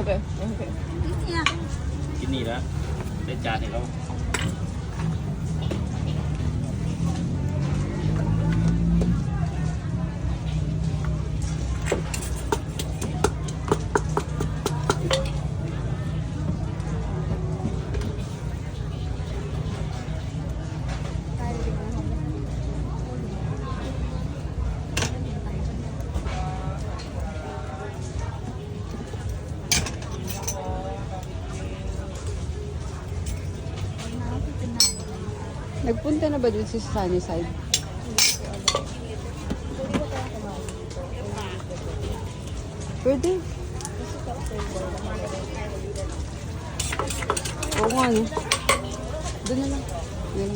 Okay. Okay. Cái này đó. Để trà thì đâu. Nagpunta na ba dun sa Sunnyside? Pwede. Oo nga, no? Doon na lang. Yan.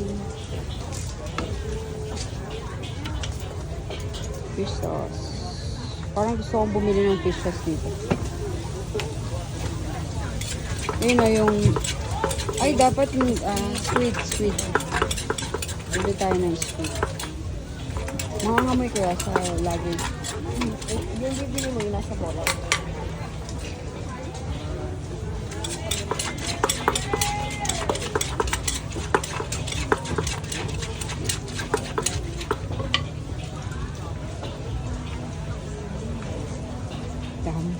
Fish sauce. Parang gusto kong bumili ng fish sauce dito. Ayun na yung... Ay, dapat yung squid. Bili tayo ng squid. Makangamoy kaya sa lagi. Yung bibili mo yung nasa bola. Dami.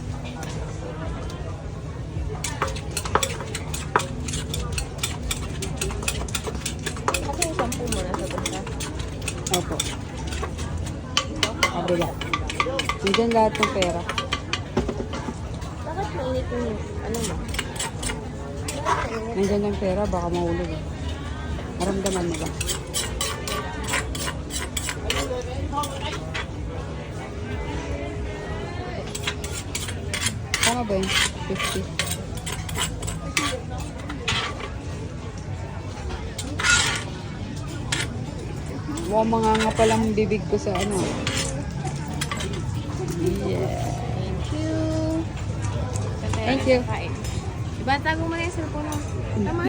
Kasi yung shampoo mo nasa basta. Opo. Kabila. Nandiyan lahat ng pera. Bakit mainit yung ano mo? Nandiyan yung pera, baka mahulog. Eh. Maramdaman mo ba? Tama ba yun? 50. Mukhang mga nga palang bibig ko sa ano. Yeah. Thank you. Thank you. Diba, tago mo na yung cellphone mo. Tama.